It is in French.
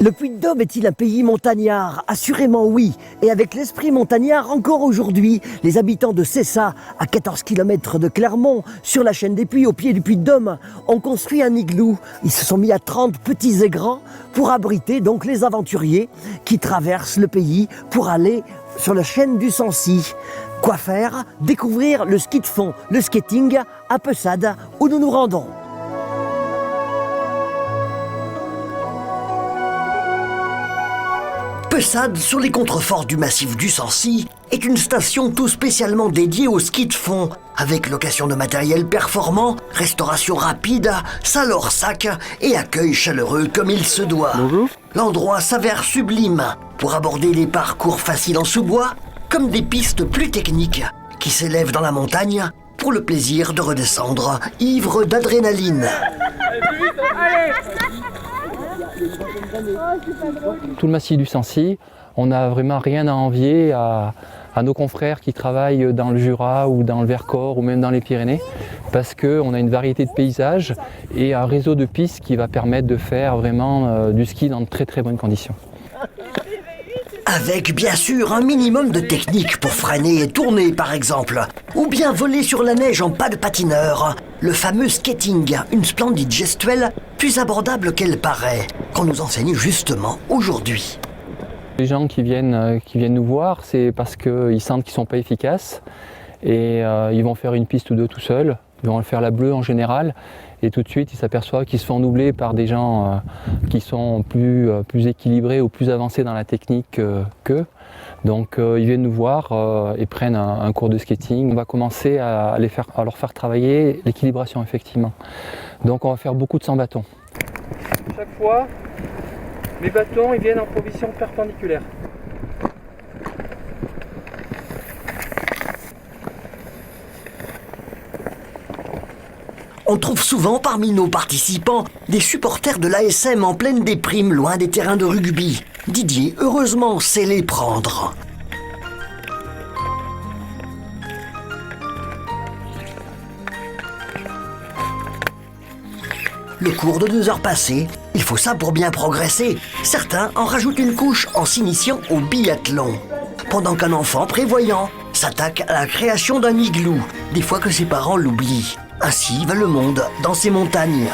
Le Puy-de-Dôme est-il un pays montagnard? Assurément oui. Et avec l'esprit montagnard, encore aujourd'hui, les habitants de Cessa, à 14 km de Clermont, sur la chaîne des Puys, au pied du Puy-de-Dôme, ont construit un igloo. Ils se sont mis à 30 petits et grands pour abriter donc les aventuriers qui traversent le pays pour aller sur la chaîne du Sancy. Quoi faire? Découvrir le ski de fond, le skating à Pessade, où nous nous rendons. Pessade, sur les contreforts du massif du Sancy, est une station tout spécialement dédiée au ski de fond, avec location de matériel performant, restauration rapide, salle hors sac et accueil chaleureux comme il se doit. Bonjour. L'endroit s'avère sublime pour aborder des parcours faciles en sous-bois, comme des pistes plus techniques qui s'élèvent dans la montagne pour le plaisir de redescendre ivre d'adrénaline. Tout le massif du Sancy, on n'a vraiment rien à envier à nos confrères qui travaillent dans le Jura ou dans le Vercors ou même dans les Pyrénées, parce qu'on a une variété de paysages et un réseau de pistes qui va permettre de faire vraiment du ski dans de très très bonnes conditions. Avec bien sûr un minimum de technique pour freiner et tourner par exemple, ou bien voler sur la neige en pas de patineur. Le fameux skating, une splendide gestuelle, plus abordable qu'elle paraît, qu'on nous enseigne justement aujourd'hui. Les gens qui viennent nous voir, c'est parce qu'ils sentent qu'ils ne sont pas efficaces et ils vont faire une piste ou deux tout seuls. Ils vont faire la bleue en général et tout de suite ils s'aperçoivent qu'ils se font doubler par des gens qui sont plus équilibrés ou plus avancés dans la technique qu'eux. Donc ils viennent nous voir et prennent un cours de skating. On va commencer à leur faire travailler l'équilibration effectivement. Donc on va faire beaucoup de 100 bâtons. Chaque fois, mes bâtons ils viennent en position perpendiculaire. On trouve souvent parmi nos participants des supporters de l'ASM en pleine déprime, loin des terrains de rugby. Didier, heureusement, sait les prendre. Le cours de 2 heures passées, il faut ça pour bien progresser. Certains en rajoutent une couche en s'initiant au biathlon. Pendant qu'un enfant prévoyant s'attaque à la création d'un igloo, des fois que ses parents l'oublient. Ainsi va le monde dans ces montagnes.